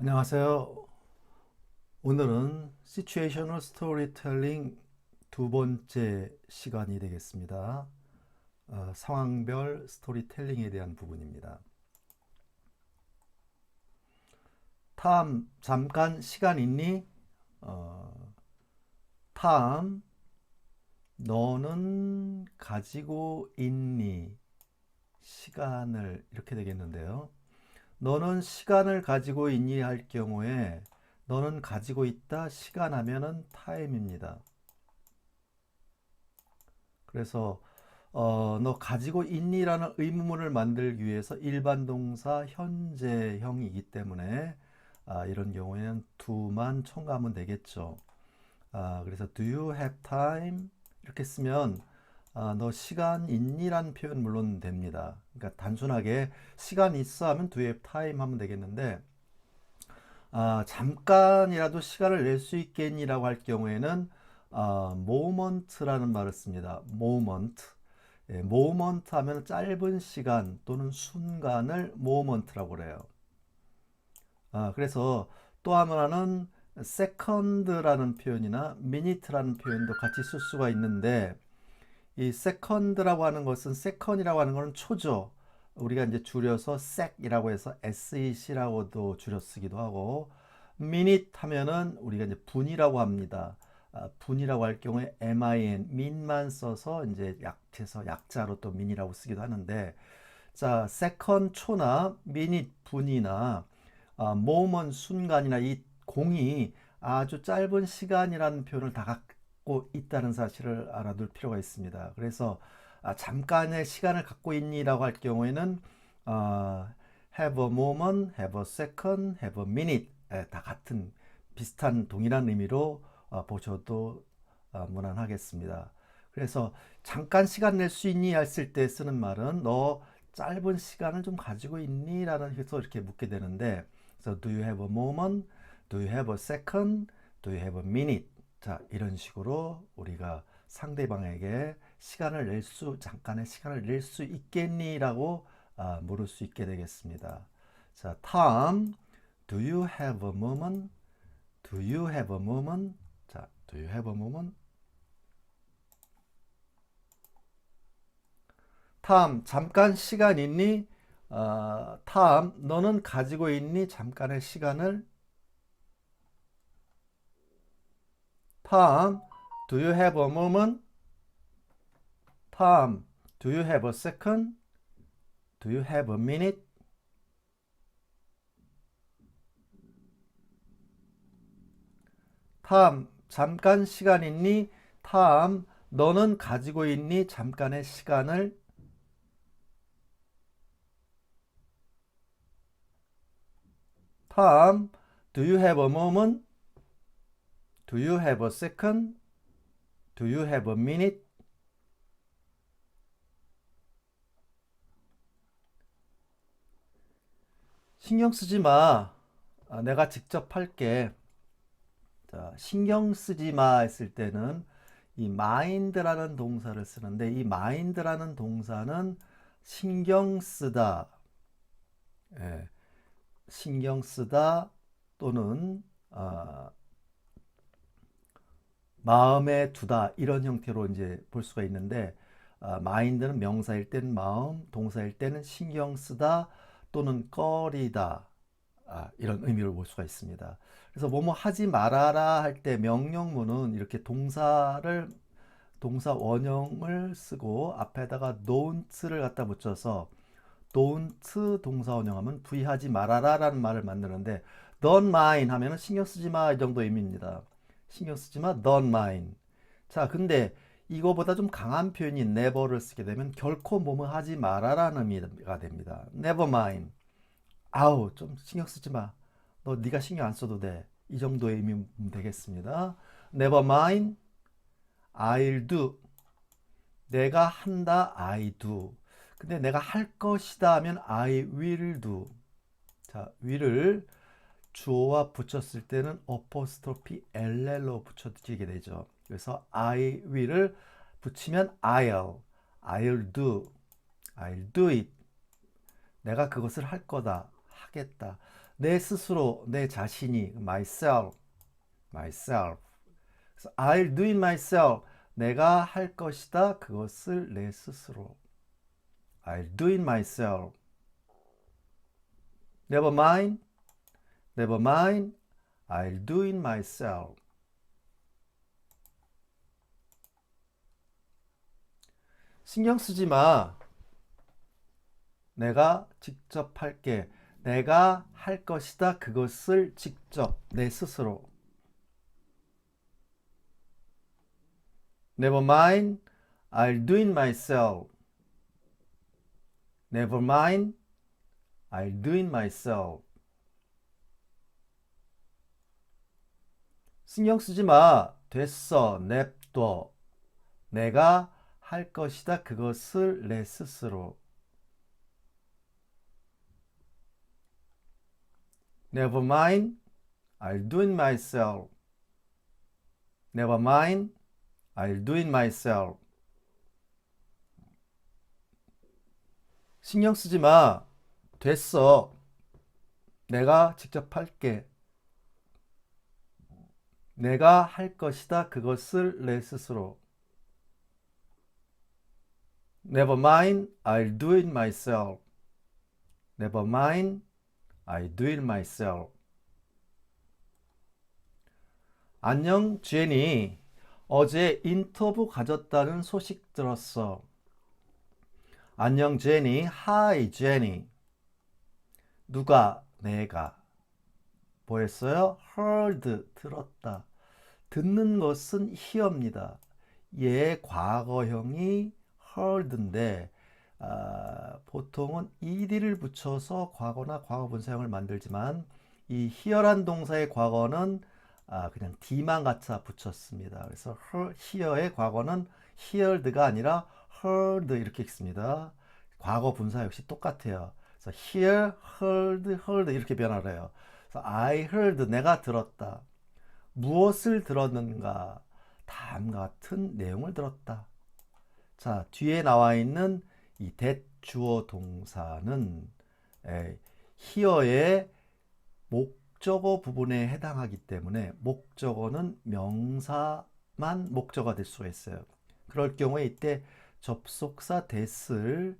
안녕하세요. 오늘은 시츄에이셔널 스토리텔링 두 번째 시간이 되겠습니다. 상황별 스토리텔링에 대한 부분입니다. 탐, 잠깐 시간 있니? 탐, 너는 가지고 있니? 시간을 이렇게 되겠는데요. 너는 시간을 가지고 있니? 할 경우에 너는 가지고 있다 시간 하면은 타임입니다. 그래서 너 가지고 있니라는 의문문을 만들기 위해서 일반 동사 현재형이기 때문에 이런 경우에는 do만 첨가하면 되겠죠. 그래서 do you have time? 이렇게 쓰면 너 시간 있니라는 표현 물론 됩니다. 그러니까 단순하게 시간 있어 하면 do you have time 하면 되겠는데 잠깐이라도 시간을 낼 수 있겠니라고 할 경우에는 moment라는 말을 씁니다. moment. 예, moment 하면 짧은 시간 또는 순간을 moment라고 그래요. 그래서 또 하나는 second라는 표현이나 minute라는 표현도 같이 쓸 수가 있는데 이 second라고 하는 것은 second이라고 하는 것은 초죠. 우리가 이제 줄여서 sec이라고 해서 SEC라고도 줄여 쓰기도 하고 minute 하면은 우리가 이제 분이라고 합니다. 분이라고 할 경우에 min, min만 써서 이제 약해서 약자로 또 min이라고 쓰기도 하는데 자, second 초나 minute 분이나 moment 순간이나 이 공이 아주 짧은 시간이라는 표현을 다 갖고 있다는 사실을 알아둘 필요가 있습니다. 그래서 잠깐의 시간을 갖고 있니라고 할 경우에는 have a moment, have a second, have a minute 다 같은 비슷한 동일한 의미로 보셔도 무난하겠습니다. 그래서 잠깐 시간 낼 수 있니 했을 때 쓰는 말은 너 짧은 시간을 좀 가지고 있니? 라는 해서 이렇게 묻게 되는데 그래서 do you have a moment? do you have a second? do you have a minute? 자, 이런 식으로 우리가 상대방에게 잠깐의 시간을 낼 수 있겠니? 라고 물을 수 있게 되겠습니다. 자, Tom, do you have a moment? do you have a moment? 자, do you have a moment? 탐, 잠깐 시간 있니? 탐, 너는 가지고 있니? 잠깐의 시간을? 탐, do you have a moment? 탐, do you have a second? do you have a minute? 탐, 잠깐 시간 있니? 탐, 너는 가지고 있니? 잠깐의 시간을? 탐, do you have a moment? do you have a second? do you have a minute? 신경 쓰지 마. 내가 직접 할게. 자, 신경 쓰지 마 했을 때는 이 mind라는 동사를 쓰는데 이 mind라는 동사는 신경 쓰다, 예, 신경 쓰다 또는 마음에 두다 이런 형태로 이제 볼 수가 있는데 mind는 명사일 때는 마음, 동사일 때는 신경 쓰다 또는 꺼리다 이런 의미를 볼 수가 있습니다. 그래서 뭐뭐 하지 말아라 할 때 명령문은 이렇게 동사 원형을 쓰고 앞에다가 don't를 갖다 붙여서 don't 동사 원형하면 부의하지 말아라 라는 말을 만드는데 don't mind 하면은 신경 쓰지 마 이 정도 의미입니다. 신경 쓰지 마 don't mind. 자, 근데 이거보다 좀 강한 표현인 never를 쓰게 되면 결코 뭐뭐 하지 말아라는 의미가 됩니다. never mind. 아우 좀 신경 쓰지 마. 너 네가 신경 안 써도 돼. 이 정도의 의미 되겠습니다. Never mind, I'll do. 내가 한다, I do. 근데 내가 할 것이다 하면 I will do. 자, will을 주어와 붙였을 때는 어포스트로피 LL로 붙여지게 되죠. 그래서 I will을 붙이면 I'll do it. 내가 그것을 할 거다, 하겠다. 내 스스로, 내 자신이 myself, myself. 그래서 I'll do it myself. 내가 할 것이다. 그것을 내 스스로. I'll do it myself. Never mind, never mind. I'll do it myself. 신경 쓰지 마. 내가 직접 할게. 내가 할 것이다. 그것을 직접 내 스스로. Never mind, I'll do it myself. Never mind, I'll do it myself. 신경 쓰지 마. 됐어. 냅둬. 내가 할 것이다. 그것을 내 스스로. Never mind, I'll do it myself. Never mind, I'll do it myself. 신경 쓰지 마. 됐어. 내가 직접 할게. 내가 할 것이다. 그것을 내 스스로. Never mind, I'll do it myself. Never mind, I'll do it myself. 안녕, 제니. 어제 인터뷰 가졌다는 소식 들었어. 안녕, 제니. Hi, 제니. 누가? 내가. 뭐 했어요? heard, 들었다. 듣는 것은 hear입니다. 얘의 과거형이 heard인데 보통은 ed를 붙여서 과거나 과거분사형을 만들지만 이 hear란 동사의 과거는 그냥 d만 갖다 붙였습니다. 그래서 hear의 과거는 heard가 아니라 heard 이렇게 읽습니다. 과거 분사 역시 똑같아요. 그래서 hear, heard 이렇게 변화를 해요. 그래서 I heard, 내가 들었다. 무엇을 들었는가? 다음과 같은 내용을 들었다. 자, 뒤에 나와 있는 이 that 주어 동사는 hear의 목적어 부분에 해당하기 때문에 목적어는 명사만 목적어가 될 수가 있어요. 그럴 경우에 이때 접속사 that을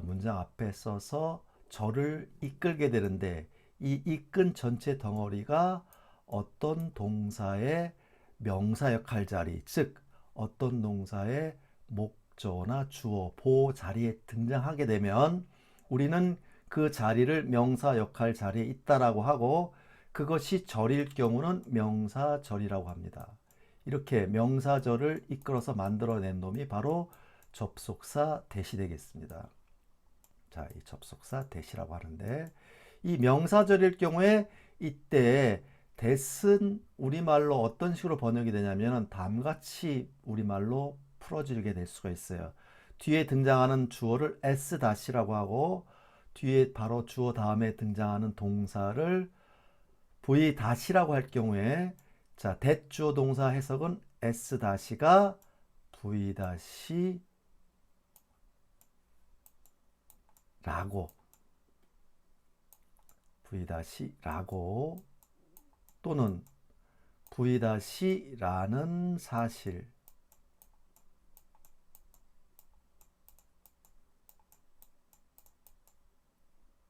문장 앞에 써서 저를 이끌게 되는데 이 이끈 전체 덩어리가 어떤 동사의 명사 역할 자리, 즉 어떤 동사의 목적어나 주어, 보호 자리에 등장하게 되면 우리는 그 자리를 명사 역할 자리에 있다라고 하고 그것이 절일 경우는 명사절이라고 합니다. 이렇게 명사절을 이끌어서 만들어낸 놈이 바로 접속사 that이 되겠습니다. 자, 이 접속사 that이라고 하는데 이 명사절일 경우에 이때 that은 우리말로 어떤 식으로 번역이 되냐면 다음같이 우리말로 풀어지게 될 수가 있어요. 뒤에 등장하는 주어를 s-라고 하고 뒤에 바로 주어 다음에 등장하는 동사를 v-라고 할 경우에 자, that 주어 동사 해석은 s-가 v-라고 v-라고 또는 v-라는 사실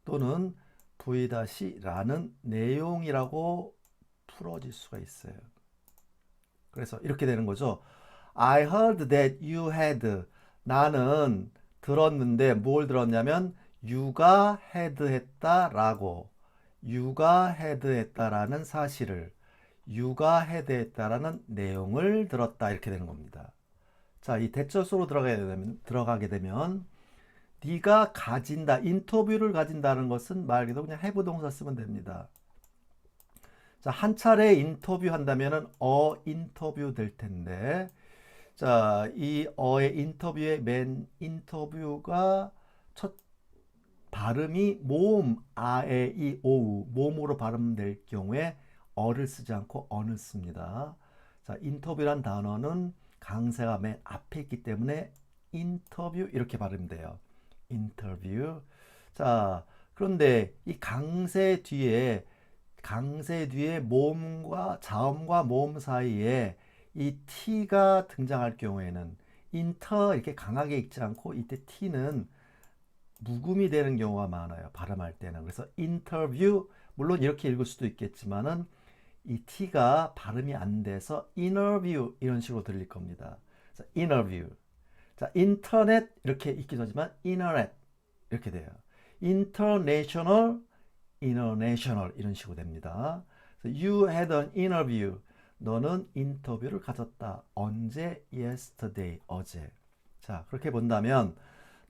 또는 v-라는 내용이라고 풀어질 수가 있어요. 그래서 이렇게 되는 거죠. I heard that you had. 나는 들었는데 뭘 들었냐면 you가 had 했다라고 you가 had 했다라는 사실을 you가 had 했다라는 내용을 들었다 이렇게 되는 겁니다. 자, 이 대처소로 들어가게 되면 네가 가진다, 인터뷰를 가진다는 것은 말 그대로 그냥 have 동사 쓰면 됩니다. 자, 한 차례 인터뷰 한다면은 인터뷰 될 텐데 자, 이 어의 인터뷰의 맨 인터뷰가 첫 발음이 모음 아에 이 오우 모음으로 발음될 경우에 어를 쓰지 않고 언을 씁니다. 자, 인터뷰란 단어는 강세가 맨 앞에 있기 때문에 인터뷰 이렇게 발음돼요. 인터뷰. 자, 그런데 이 강세 뒤에 강세 뒤에 모음과 자음과 모음 사이에 이 t가 등장할 경우에는 인터 이렇게 강하게 읽지 않고 이때 t는 묵음이 되는 경우가 많아요. 발음할 때는. 그래서 인터뷰 물론 이렇게 읽을 수도 있겠지만은 이 t가 발음이 안 돼서 interview 이런 식으로 들릴 겁니다. 그래서 interview. 자, 인터넷 이렇게 읽기도 하지만 internet 이렇게 돼요. international, international 이런 식으로 됩니다. 그래서 you had an interview. 너는 인터뷰를 가졌다. 언제? yesterday. 어제. 자, 그렇게 본다면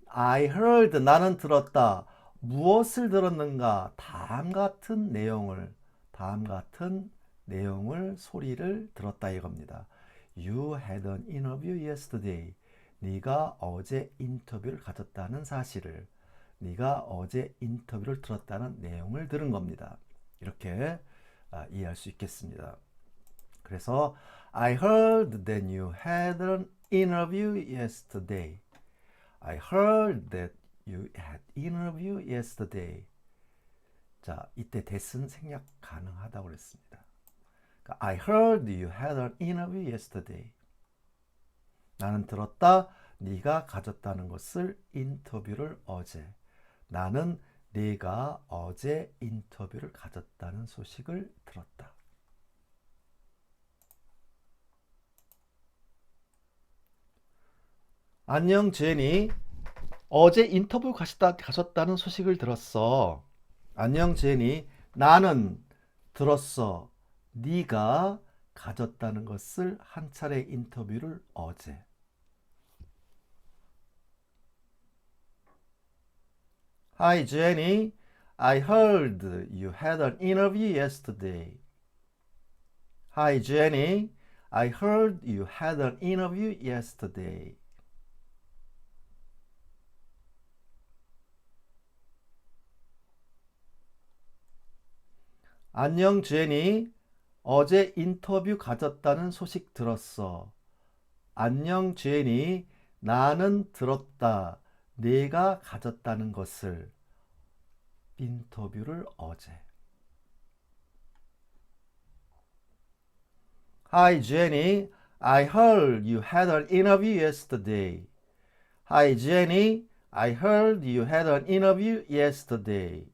I heard 나는 들었다. 무엇을 들었는가? 다음 같은 내용을 소리를 들었다 이겁니다. You had an interview yesterday. 네가 어제 인터뷰를 가졌다는 사실을, 네가 어제 인터뷰를 들었다는 내용을 들은 겁니다. 이렇게 이해할 수 있겠습니다. 그래서 I heard that you had an interview yesterday. I heard that you had interview yesterday. 자, 이때 that은 생략 가능하다고 그랬습니다. 그러니까 I heard you had an interview yesterday. 나는 들었다. 네가 가졌다는 것을 인터뷰를 어제. 나는 네가 어제 인터뷰를 가졌다는 소식을 들었다. 안녕 제니. 어제 인터뷰 가셨다는 소식을 들었어. 안녕 제니. 나는 들었어. 네가 가졌다는 것을 한 차례 인터뷰를 어제. Hi Jenny. I heard you had an interview yesterday. Hi Jenny. I heard you had an interview yesterday. 안녕 제니. 어제 인터뷰 가졌다는 소식 들었어. 안녕 제니. 나는 들었다. 네가 가졌다는 것을. 인터뷰를 어제. Hi Jenny. I heard you had an interview yesterday. Hi Jenny. I heard you had an interview yesterday.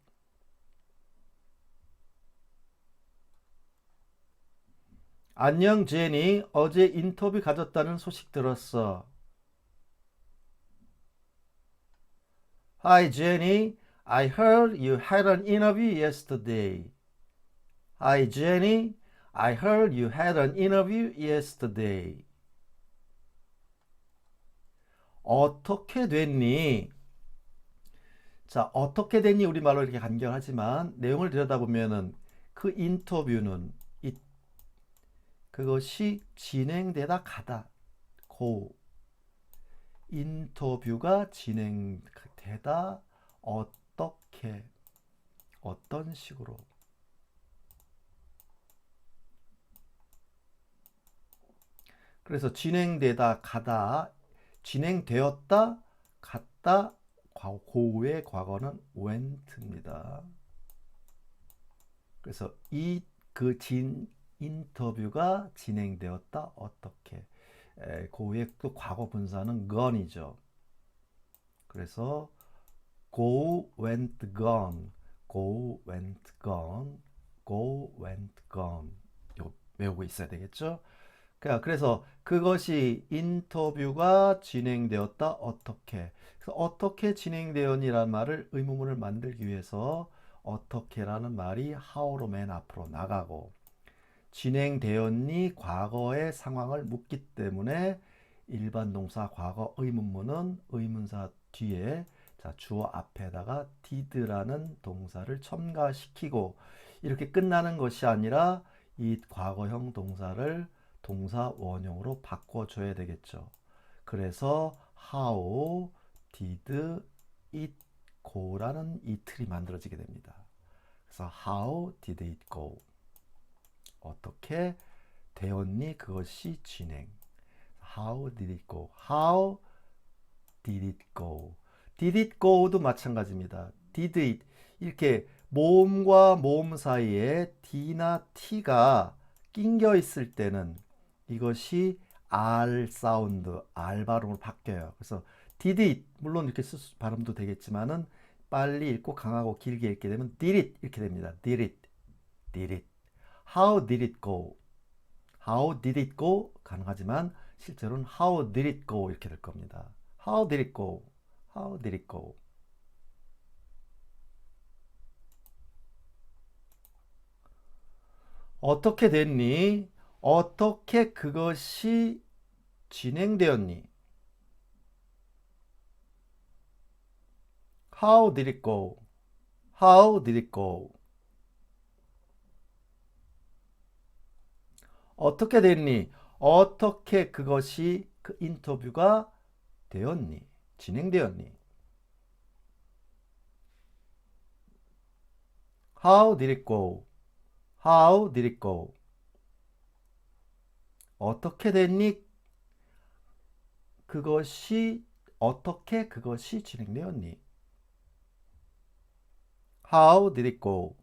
안녕 제니. 어제 인터뷰 가졌다는 소식 들었어. Hi Jenny. I heard you had an interview yesterday. Hi Jenny. I heard you had an interview yesterday. 어떻게 됐니? 자, 어떻게 됐니? 우리말로 이렇게 간결하지만 내용을 들여다보면은 그 인터뷰는 그것이 진행되다 가다. 고 인터뷰가 진행되다 어떻게 어떤 식으로 그래서 진행되다 가다 진행되었다 갔다 고의 과거는 went입니다. 그래서 인터뷰가 진행되었다 어떻게 고의 또 과거 분사는 gone이죠. 그래서 go went gone go went gone go went gone 이거 외우고 있어야 되겠죠. 그래서 그것이 인터뷰가 진행되었다 어떻게. 그래서 어떻게 진행되었니라는 말을 의문문을 만들기 위해서 어떻게라는 말이 how로 맨 앞으로 나가고 진행되었니 과거의 상황을 묻기 때문에 일반 동사 과거 의문문은 의문사 뒤에 자, 주어 앞에다가 did라는 동사를 첨가시키고 이렇게 끝나는 것이 아니라 이 과거형 동사를 동사 원형으로 바꿔줘야 되겠죠. 그래서 how did it go라는 이 틀이 만들어지게 됩니다. 그래서 how did it go? 어떻게 되었니? 그것이 진행. How did it go? How did it go? Did it go도 마찬가지입니다. Did it 이렇게 모음과 모음 사이에 D나 T가 낑겨 있을 때는 이것이 R 사운드, R 발음으로 바뀌어요. 그래서 did it, 물론 이렇게 발음도 되겠지만은 빨리 읽고 강하고 길게 읽게 되면 did it 이렇게 됩니다. did it, did it. How did it go? How did it go? 가능하지만 실제로는 How did it go? 이렇게 될 겁니다. How did it go? How did it go? 어떻게 됐니? 어떻게 그것이 진행되었니? How did it go? How did it go? 어떻게 됐니? 어떻게 그것이 그 인터뷰가 되었니? 진행되었니? How did it go? How did it go? 어떻게 됐니? 어떻게 그것이 진행되었니? How did it go?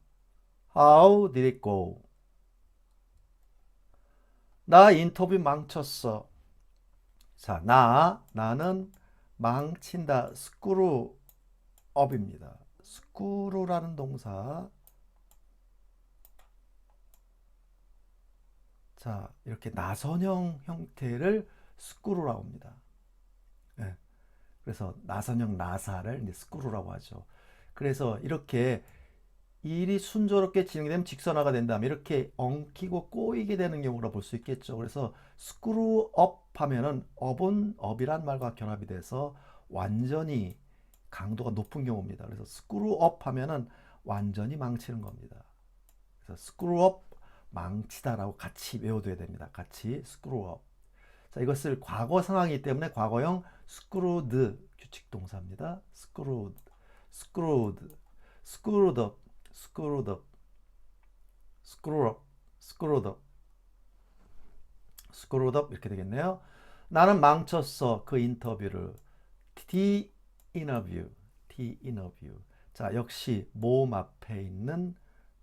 How did it go? 나 인터뷰 망쳤어. 자, 나는 망친다. 스크루업입니다. 스크루라는 동사. 자, 이렇게 나선형 형태를 스크루라고 합니다. 네. 그래서 나선형 나사를 이제 스크루라고 하죠. 그래서 이렇게 일이 순조롭게 진행되면 직선화가 된다면 이렇게 엉키고 꼬이게 되는 경우라 볼 수 있겠죠. 그래서 스크루업 하면은 업은 업이란 말과 결합이 돼서 완전히 강도가 높은 경우입니다. 그래서 스크루업 하면은 완전히 망치는 겁니다. 그래서 스크루업 망치다라고 같이 외워둬야 됩니다. 같이 스크루업. 자, 이것을 과거 상황이기 때문에 과거형 screwed 규칙 동사입니다. screwed, screwed, screwed up, screwed up, screw up, screwed up, screwed up 이렇게 되겠네요. 나는 망쳤어 그 인터뷰를. the interview, the interview. 자, 역시 모음 앞에 있는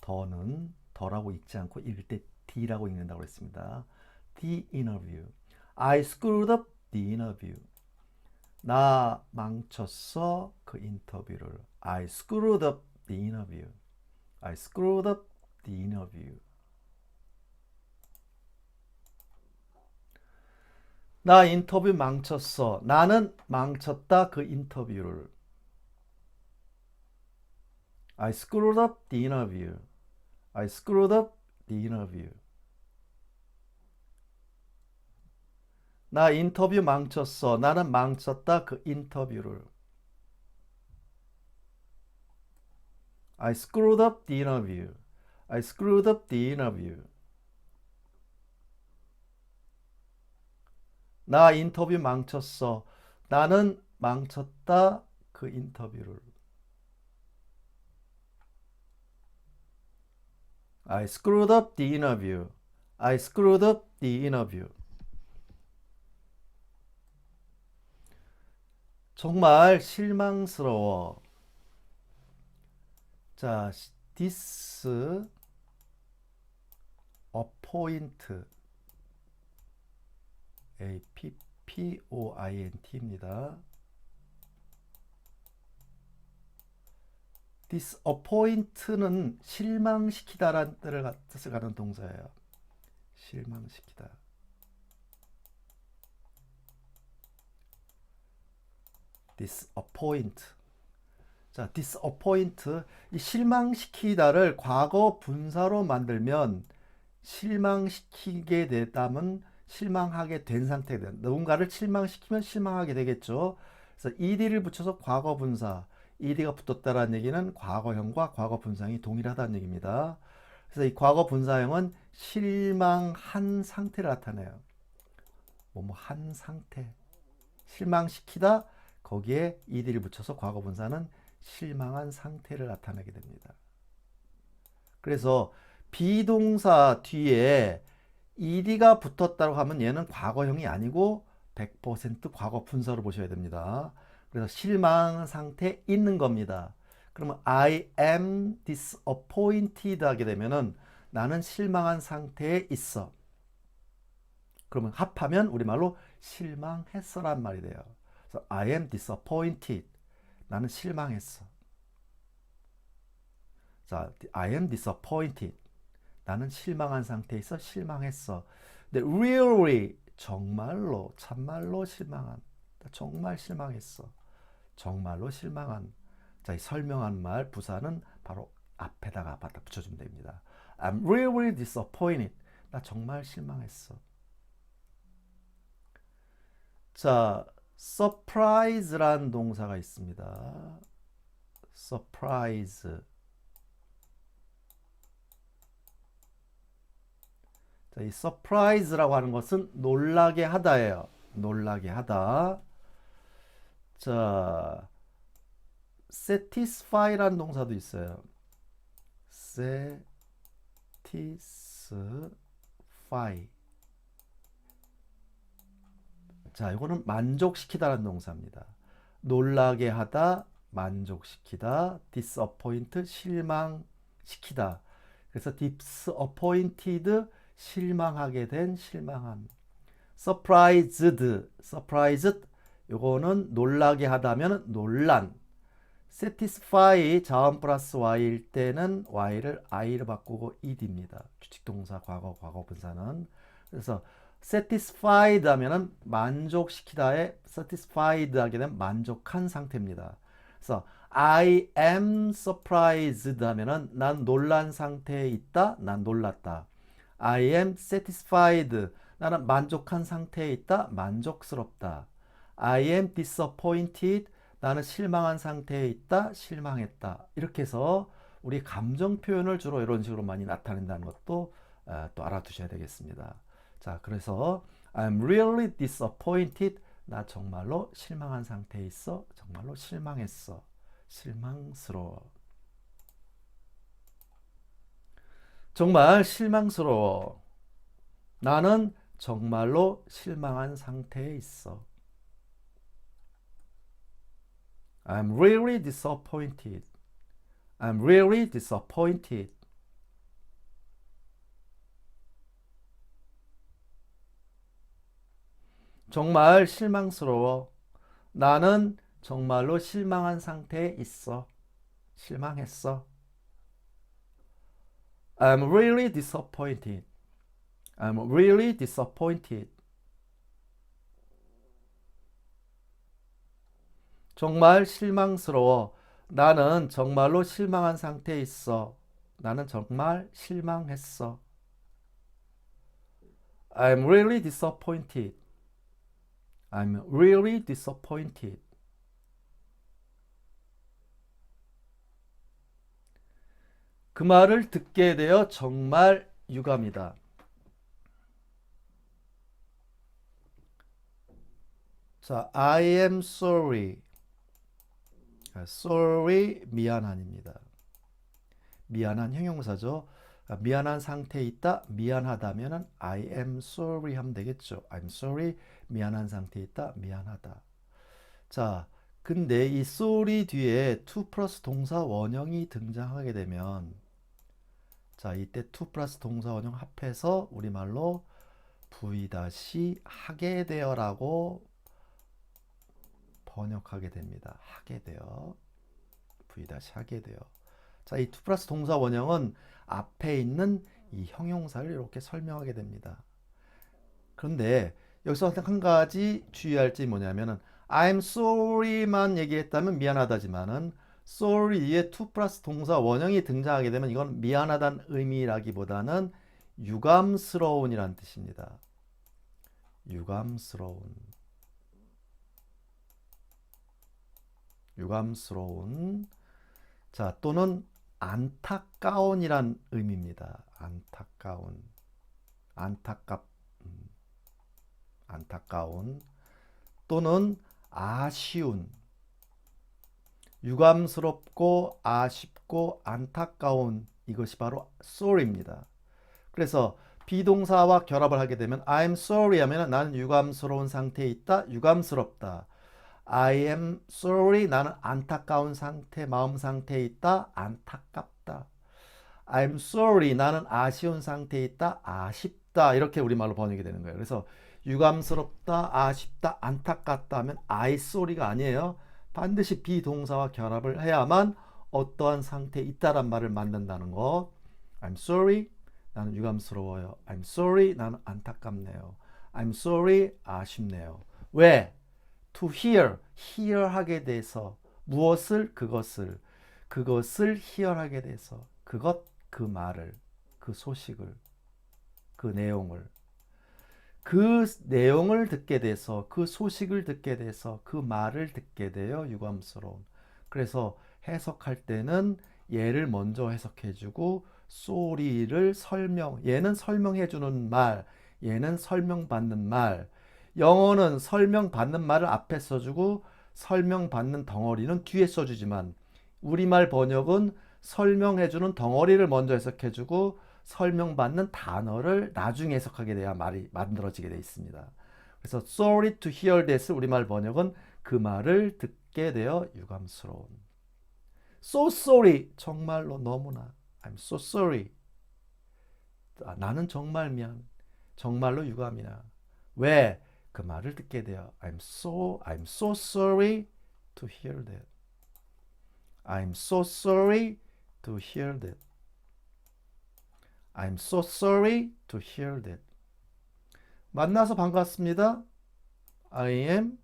더는 더라고 읽지 않고 읽을 때 D라고 읽는다고 했습니다. The interview. I screwed up the interview. 나 망쳤어 그 인터뷰를. I screwed up the interview. I screwed up the interview. 나 인터뷰 망쳤어. 나는 망쳤다 그 인터뷰를. I screwed up the interview. I screwed up the interview. 나 인터뷰 망쳤어. 나는 망쳤다 그 인터뷰를. I screwed up the interview. I screwed up the interview. 나 인터뷰 망쳤어. 나는 망쳤다 그 인터뷰를. I screwed up the interview. I screwed up the interview. 정말 실망스러워. 자, disappoint입니다. disappoint는 실망시키다라는 뜻을 가는 동사예요. 실망시키다. disappoint. 자, disappoint. 이 실망시키다를 과거 분사로 만들면 실망시키게 되다면 실망하게 된 상태가 된다. 누군가를 실망시키면 실망하게 되겠죠. 그래서 ed를 붙여서 과거 분사, ed가 붙었다라는 얘기는 과거형과 과거 분사형이 동일하다는 얘기입니다. 그래서 이 과거 분사형은 실망한 상태를 나타내요. 한 상태. 실망시키다, 거기에 ed를 붙여서 과거 분사는 실망한 상태를 나타내게 됩니다. 그래서 비동사 뒤에 ed가 붙었다고 하면 얘는 과거형이 아니고 100% 과거 분사로 보셔야 됩니다. 그래서 실망 상태에 있는 겁니다. 그러면 I am disappointed 하게 되면은 나는 실망한 상태에 있어. 그러면 합하면 우리말로 실망했어란 말이 돼요. 그래서 I am disappointed. 나는 실망했어. 자, I am disappointed. 나는 실망한 상태에 있어. 실망했어. 근데 really 정말로 참말로 실망한. 정말 실망했어. 정말로 실망한. 자, 이 설명한 말 부사는 바로 앞에다가 갖다 붙여주면 됩니다. I'm really disappointed. 나 정말 실망했어. 자, surprise란 동사가 있습니다. surprise. 자, 이 surprise라고 하는 것은 놀라게 하다예요. 놀라게 하다. 자, satisfy라는 동사도 있어요. satisfy. 자, 이거는 만족시키다라는 동사입니다. 놀라게 하다, 만족시키다, disappoint, 실망시키다. 그래서 disappointed, 실망하게 된, 실망한. surprised, surprised, 요거는 놀라게 하다면 논란. satisfy, 자원 플러스 y일 때는 y를 i로 바꾸고 ed입니다. 주칙동사 과거, 과거분사는. 그래서 satisfied 하면은 만족시키다에 satisfied 하게 되면 만족한 상태입니다. 그래서 I am surprised 하면은 난 놀란 상태에 있다. 난 놀랐다. I am satisfied. 나는 만족한 상태에 있다. 만족스럽다. I am disappointed. 나는 실망한 상태에 있다. 실망했다. 이렇게 해서 우리 감정 표현을 주로 이런 식으로 많이 나타낸다는 것도 또 알아두셔야 되겠습니다. 자, 그래서 I'm really disappointed. 나 정말로 실망한 상태에 있어. 정말로 실망했어. 실망스러워. 정말 실망스러워. 나는 정말로 실망한 상태에 있어. I'm really disappointed. I'm really disappointed. 정말 실망스러워. 나는 정말로 실망한 상태에 있어. 실망했어. I'm really disappointed. I'm really disappointed. 정말 실망스러워. 나는 정말로 실망한 상태에 있어. 나는 정말 실망했어. I'm really disappointed. I'm really disappointed. 그 말을 듣게 되어 정말 유감이다. 자, I am sorry. sorry, 미안한입니다. 미안한 형용사죠. 미안한 상태에 있다. 미안하다면 I am sorry 하면 되겠죠. I'm sorry. 미안한 상태에 있다. 미안하다. 자, 근데 이 sorry 뒤에 to 플러스 동사 원형이 등장하게 되면 자, 이때 to 플러스 동사 원형 합해서 우리말로 하게 되어라고 번역하게 됩니다. 하게 되어. 하게 되어. 자, 이 to 플러스 동사 원형은 앞에 있는 이 형용사를 이렇게 설명하게 됩니다. 그런데 여기서 한 가지 주의할 점이 뭐냐면은 I'm sorry만 얘기했다면 미안하다지만은 sorry에 to 플러스 동사 원형이 등장하게 되면 이건 미안하다는 의미라기보다는 유감스러운이란 뜻입니다. 유감스러운. 자, 또는 안타까운이란 의미입니다. 안타까운 또는 아쉬운. 유감스럽고 아쉽고 안타까운 이것이 바로 sorry입니다. 그래서 비동사와 결합을 하게 되면 I'm sorry 하면 나는 유감스러운 상태에 있다. 유감스럽다. I am sorry. 나는 안타까운 상태, 마음 상태에 있다. 안타깝다. I'm sorry. 나는 아쉬운 상태에 있다. 아쉽다. 이렇게 우리말로 번역이 되는 거예요. 그래서 유감스럽다, 아쉽다, 안타깝다 하면 I sorry가 아니에요. 반드시 비동사와 결합을 해야만 어떠한 상태에 있다란 말을 만든다는 것. I'm sorry. 나는 유감스러워요. I'm sorry. 나는 안타깝네요. I'm sorry. 아쉽네요. 왜? To hear. hear 하게 돼서 무엇을? 그것을 hear 하게 돼서 그 말을, 그 소식을, 그 내용을 듣게 돼서, 그 소식을 듣게 돼서, 그 말을 듣게 돼요. 유감스러운. 그래서 해석할 때는 얘를 먼저 해석해주고 sorry를 얘는 설명해주는 말, 얘는 설명받는 말. 영어는 설명받는 말을 앞에 써주고 설명받는 덩어리는 뒤에 써주지만 우리말 번역은 설명해주는 덩어리를 먼저 해석해주고 설명받는 단어를 나중에 해석하게 돼야 말이 만들어지게 되어 있습니다. 그래서 sorry to hear this 우리말 번역은 그 말을 듣게 되어 유감스러운. So sorry. 정말로 너무나. I'm so sorry. 나는 정말 미안. 정말로 유감이나. 왜? 그 말을 듣게 되어 I'm so sorry to hear that. I'm so sorry to hear that. I'm so sorry to hear that. 만나서 반갑습니다. I am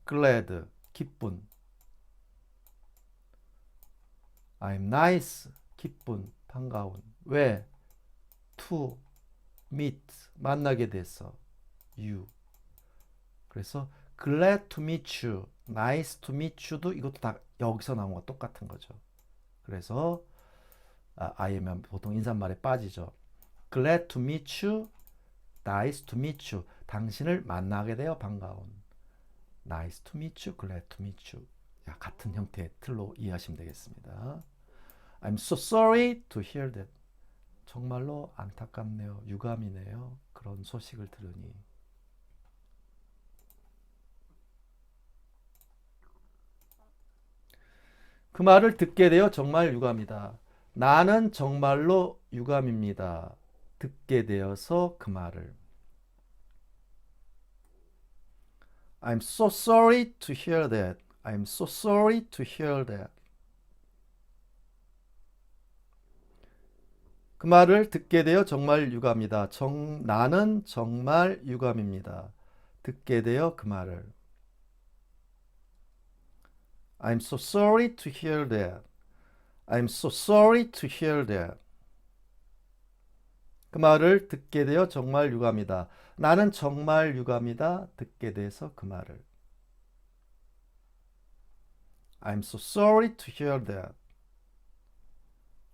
glad. 기쁜. I'm nice. 기쁜. 반가운. 왜? To meet. 만나게 돼서. You. 그래서 glad to meet you. nice to meet you도 이것도 다 여기서 나온 거 똑같은 거죠. 그래서 I am 보통 인사말에 빠지죠. glad to meet you. nice to meet you. 당신을 만나게 되어 반가운. nice to meet you, glad to meet you. 같은 형태의 틀로 이해하시면 되겠습니다. I'm so sorry to hear that. 정말로 안타깝네요. 유감이네요. 그런 소식을 들으니. 그 말을 듣게 되어 정말 유감이다. 나는 정말로 유감입니다. 듣게 되어서 그 말을. I'm so sorry to hear that. I'm so sorry to hear that. 그 말을 듣게 되어 정말 유감이다. 나는 정말 유감입니다. 듣게 되어 그 말을. I'm so sorry to hear that. I'm so sorry to hear that. 그 말을 듣게 되어 정말 유감이다. 나는 정말 유감이다. 듣게 돼서 그 말을. I'm so sorry to hear that.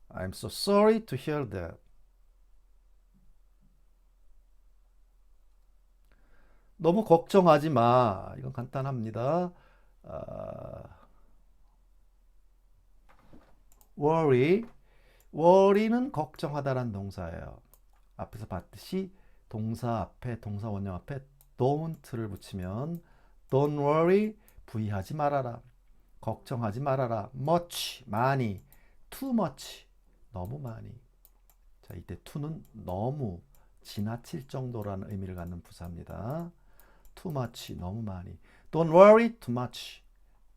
I'm so sorry to hear that. 너무 걱정하지 마. 이건 간단합니다. worry. worry는 걱정하다라는 동사예요. 앞에서 봤듯이 동사 앞에, 동사 원형 앞에 don't를 붙이면 don't worry, 부의하지 말아라. 걱정하지 말아라. much, 많이. too much, 너무 많이. 자, 이때 to는 너무, 지나칠 정도라는 의미를 갖는 부사입니다. too much, 너무 많이. Don't worry too much.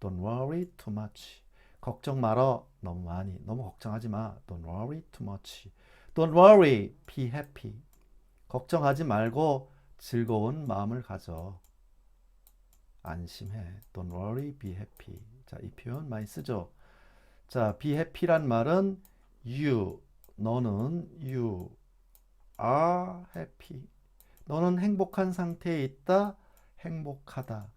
Don't worry too much. 걱정 말어, 너무 많이. 너무 걱정하지 마. Don't worry too much. Don't worry, be happy. 걱정하지 말고 즐거운 마음을 가져. 안심해. Don't worry, be happy. 자, 이 표현 많이 쓰죠. 자, be happy란 말은 너는 you are happy. 너는 행복한 상태에 있다. 행복하다.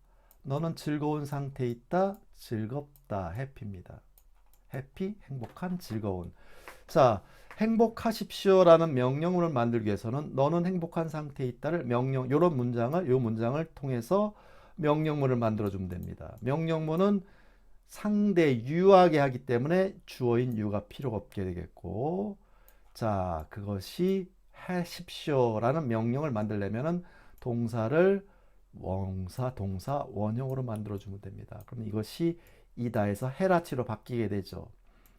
너는 즐거운 상태에 있다. 즐겁다. happy입니다. happy, 행복한, 즐거운. 자, 행복하십시오라는 명령문을 만들기 위해서는 너는 행복한 상태에 있다를 이런 문장을 통해서 명령문을 만들어 주면 됩니다. 명령문은 상대 유하게 하기 때문에 주어인 you가 필요가 없게 되겠고, 자, 그것이 하십시오라는 명령을 만들려면은 동사를 명사, 동사, 원형으로 만들어주면 됩니다. 그럼 이것이 이다에서 헤라치로 바뀌게 되죠.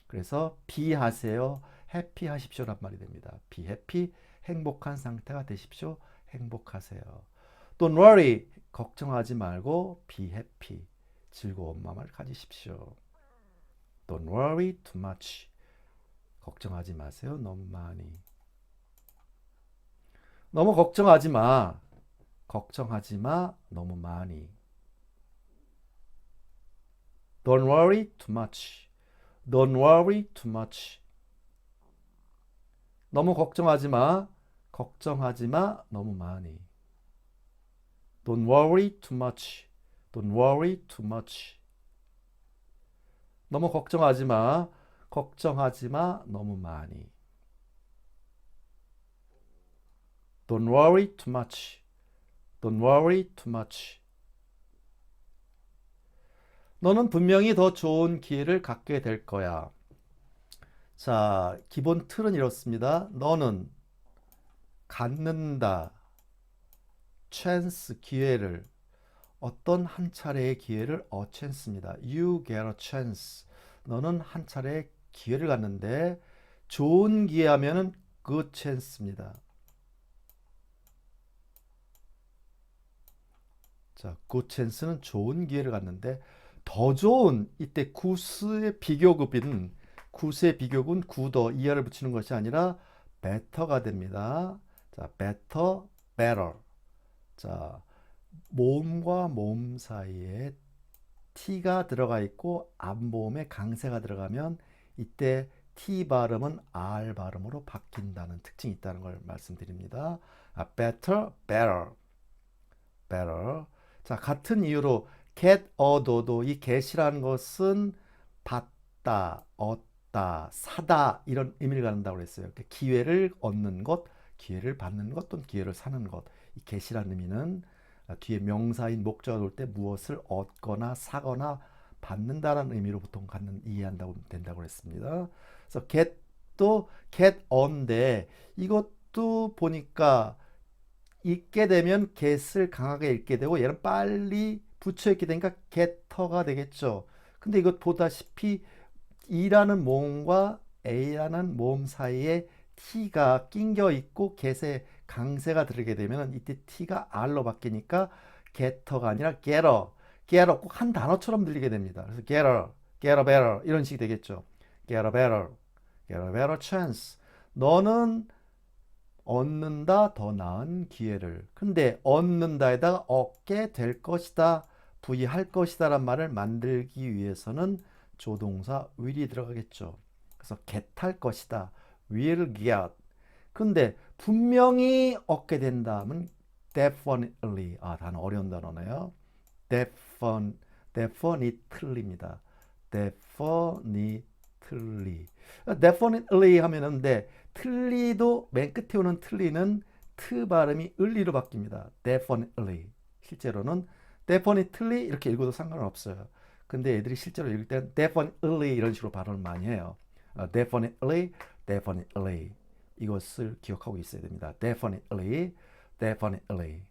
그래서 be 하세요, happy 하십시오란 말이 됩니다. be happy, 행복한 상태가 되십시오. 행복하세요. Don't worry, 걱정하지 말고 be happy, 즐거운 마음을 가지십시오. Don't worry too much, 걱정하지 마세요. 너무 많이. 너무 걱정하지 마. 걱정하지 마. 너무 많이. Don't worry too much. Don't worry too much. 너무 걱정하지 마. 걱정하지 마. 너무 많이. Don't worry too much. Don't worry too much. 너무 걱정하지 마. 걱정하지 마. 너무 많이. Don't worry too much. Don't worry too much. 너는 분명히 더 좋은 기회를 갖게 될 거야. 자, 기본 틀은 이렇습니다. 너는 갖는다. chance, 기회를. 어떤 한 차례의 기회를 chance입니다. You get a chance. 너는 한 차례의 기회를 갖는데 좋은 기회 하면은 good chance입니다. 자, good chance는 좋은 기회를 갖는데 더 좋은, 이때 구스의 비교급인, 구스의 비교급은 구더 이하를 붙이는 것이 아니라 better가 됩니다. 자, better, better. 자, 모음과 모음 사이에 t가 들어가 있고 앞모음에 강세가 들어가면 이때 t 발음은 r 발음으로 바뀐다는 특징이 있다는 걸 말씀드립니다. better, better, better. 자, 같은 이유로 get, 얻어도 이 get이라는 것은 받다, 얻다, 사다 이런 의미를 갖는다고 그랬어요. 기회를 얻는 것, 기회를 받는 것 또는 기회를 사는 것. 이 get이라는 의미는 뒤에 명사인 목적어가 올 때 무엇을 얻거나 사거나 받는다라는 의미로 보통 이해한다고 된다고 했습니다. 그래서 get도 get on인데 이것도 보니까 읽게 되면 get을 강하게 읽게 되고 얘는 빨리 붙여 읽게 되니까 getter가 되겠죠. 근데 이것 보다시피 E라는 모음과 A라는 모음 사이에 T가 낑겨 있고 get에 강세가 들게 되면 이때 T가 R로 바뀌니까 getter가 아니라 getter, getter 꼭 한 단어처럼 들리게 됩니다. 그래서 getter, get a better 이런 식이 되겠죠. get a better, get a better chance. 너는 얻는다 더 나은 기회를. 근데 얻는다에다가 얻게 될 것이다, 부의할 것이다란 말을 만들기 위해서는 조동사 will이 들어가겠죠. 그래서 get할 것이다, will get. 근데 분명히 얻게 된다면 definitely. 아, 단어 어려운 단어네요. definitely입니다. definitely. definitely 하면은 틀리도 맨 끝에 오는 틀리는 트 발음이 을리로 바뀝니다. definitely. 실제로는 definitely 이렇게 읽어도 상관은 없어요. 근데 애들이 실제로 읽을 때는 definitely 이런 식으로 발음을 많이 해요. definitely, definitely. 이것을 기억하고 있어야 됩니다. definitely, definitely.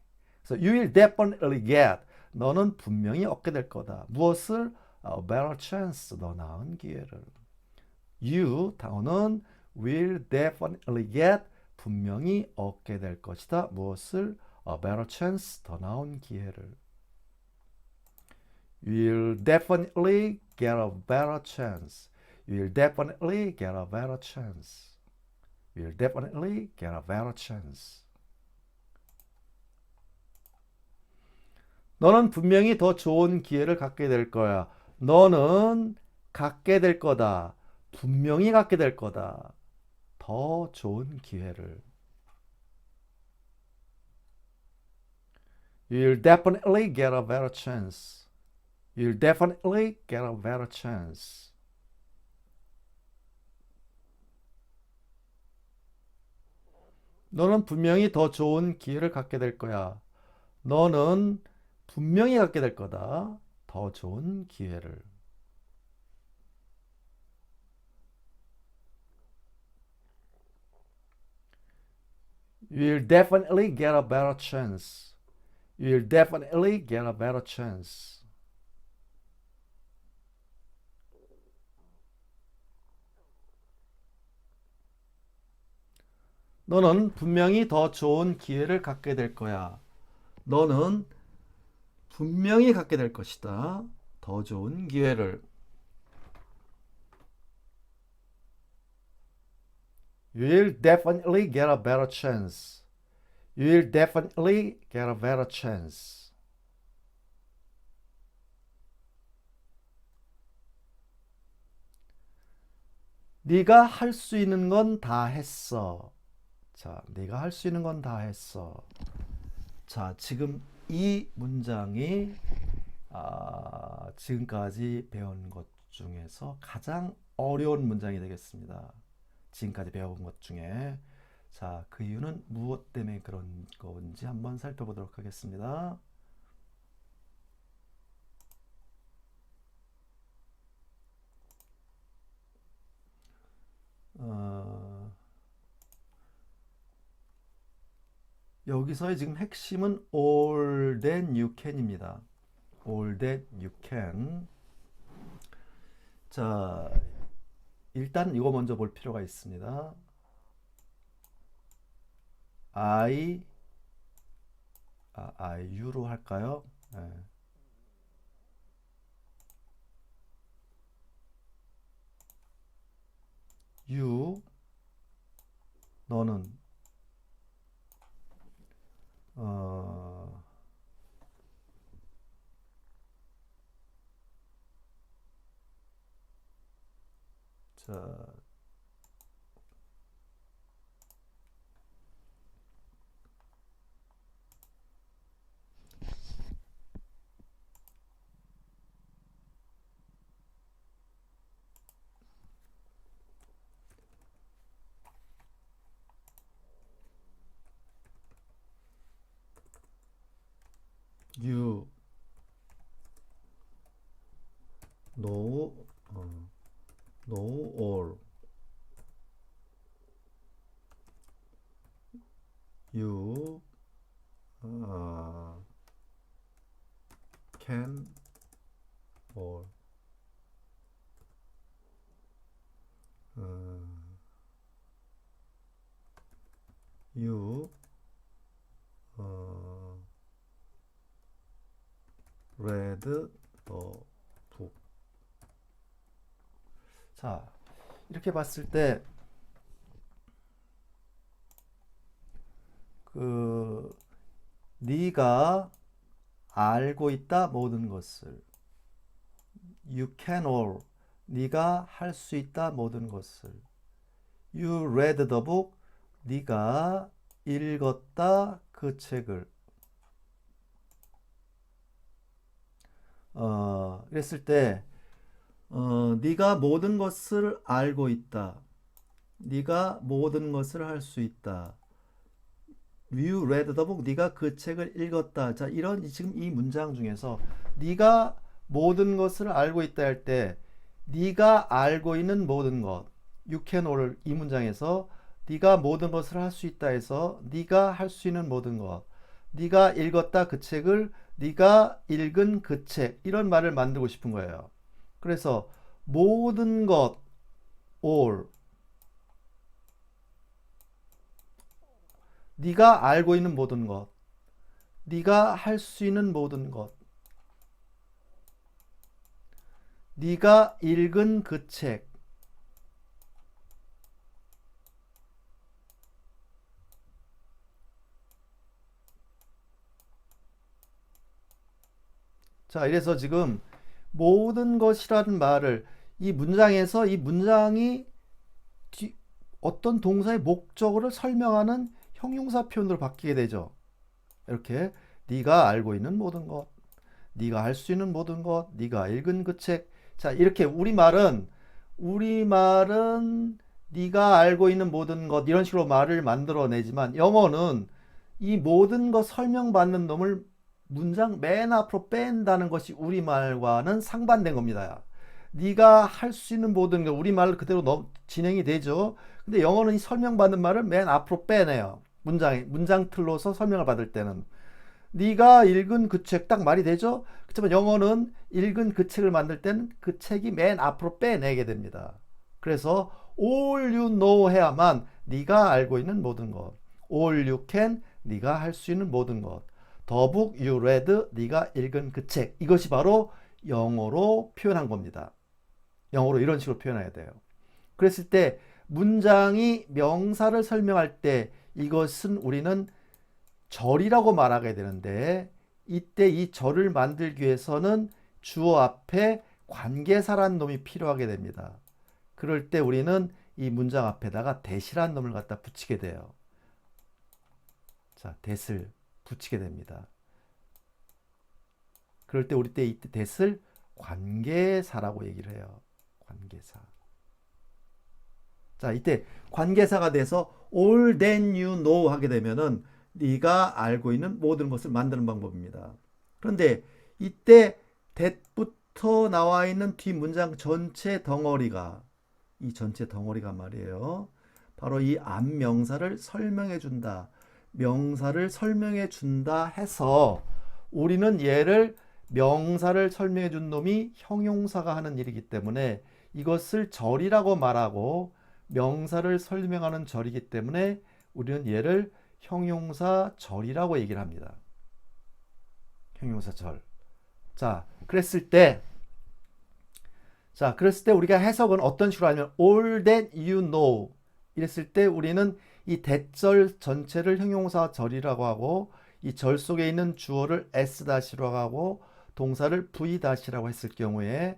So you will definitely get. 너는 분명히 얻게 될 거다. 무엇을? A better chance. 더 나은 기회를. You, 너는 will definitely get. 분명히 얻게 될 것이다. 무엇을? A better chance. 더 나은 기회를. You'll definitely get a better chance. You'll definitely get a better chance. You'll definitely get a better chance. 너는 분명히 더 좋은 기회를 갖게 될 거야. 너는 갖게 될 거다. 분명히 갖게 될 거다. 더 좋은 기회를. You'll definitely get a better chance. You'll definitely get a better chance. 너는 분명히 더 좋은 기회를 갖게 될 거야. 너는 분명히 갖게 될 거다. 더 좋은 기회를. You'll definitely get a better chance. You'll definitely get a better chance. 너는 분명히 더 좋은 기회를 갖게 될 거야. 너는 분명히 갖게 될 것이다. 더 좋은 기회를. You'll definitely get a better chance. You'll definitely get a better chance. 네가 할 수 있는 건 다 했어. 자, 네가 할 수 있는 건 다 했어. 자, 지금 이 문장이 지금까지 배운 것 중에서 가장 어려운 문장이 되겠습니다. 지금까지 배워본 것 중에. 자, 그 이유는 무엇 때문에 그런 건지 한번 살펴보도록 하겠습니다. 여기서의 지금 핵심은 all that you can입니다. all that you can. 자, 일단 이거 먼저 볼 필요가 있습니다. you로 할까요? 네. you, 너는, 자, you know, know all. You can all. You read the book. 자, 이렇게 봤을 때 네가 알고 있다 모든 것을. You can all. 네가 할 수 있다 모든 것을. You read the book. 네가 읽었다 그 책을. 그랬을 때 네가 모든 것을 알고 있다. 네가 모든 것을 할 수 있다. You read the book. 네가 그 책을 읽었다. 자, 이런 지금 이 문장 중에서 네가 모든 것을 알고 있다 할 때 네가 알고 있는 모든 것, you can all 이 문장에서 네가 모든 것을 할 수 있다 해서 네가 할 수 있는 모든 것, 네가 읽었다 그 책을, 네가 읽은 그 책, 이런 말을 만들고 싶은 거예요. 그래서 모든 것, all, 네가 알고 있는 모든 것, 네가 할 수 있는 모든 것, 네가 읽은 그 책. 자, 이래서 지금 모든 것이라는 말을 이 문장에서 이 문장이 어떤 동사의 목적어를 설명하는 형용사 표현으로 바뀌게 되죠. 이렇게 네가 알고 있는 모든 것, 네가 할 수 있는 모든 것, 네가 읽은 그 책. 자, 이렇게 우리말은 네가 알고 있는 모든 것 이런 식으로 말을 만들어내지만 영어는 이 모든 것 설명받는 놈을 문장 맨 앞으로 뺀다는 것이 우리말과는 상반된 겁니다. 네가 할 수 있는 모든 것 우리말 그대로 진행이 되죠. 근데 영어는 이 설명받는 말을 맨 앞으로 빼내요. 문장 틀로서 설명을 받을 때는. 네가 읽은 그 책 딱 말이 되죠? 그렇지만 영어는 읽은 그 책을 만들 때는 그 책이 맨 앞으로 빼내게 됩니다. 그래서 all you know 해야만 네가 알고 있는 모든 것, all you can 네가 할 수 있는 모든 것, the book you read 네가 읽은 그 책, 이것이 바로 영어로 표현한 겁니다. 영어로 이런 식으로 표현해야 돼요. 그랬을 때 문장이 명사를 설명할 때 이것은 우리는 절이라고 말하게 되는데, 이때 이 절을 만들기 위해서는 주어 앞에 관계사란 놈이 필요하게 됩니다. 그럴 때 우리는 이 문장 앞에다가 that이란 놈을 갖다 붙이게 돼요. 자, that을 붙이게 됩니다. 그럴 때 우리 때 이때 that을 관계사라고 얘기를 해요. 관계사. 자, 이때 관계사가 돼서 all that you know 하게 되면은 네가 알고 있는 모든 것을 만드는 방법입니다. 그런데 이때 that부터 나와 있는 뒤 문장 전체 덩어리가, 이 전체 덩어리가 말이에요, 바로 이 앞명사를 설명해 준다, 명사를 설명해 준다 해서 우리는 얘를 명사를 설명해 준 놈이 형용사가 하는 일이기 때문에 이것을 절이라고 말하고, 명사를 설명하는 절이기 때문에 우리는 얘를 형용사 절이라고 얘기를 합니다. 형용사 절. 자, 그랬을 때 우리가 해석은 어떤 식으로 하냐면 all that you know 이랬을 때 우리는 이 대절 전체를 형용사 절이라고 하고, 이 절 속에 있는 주어를 s-라고 하고 동사를 v-라고 했을 경우에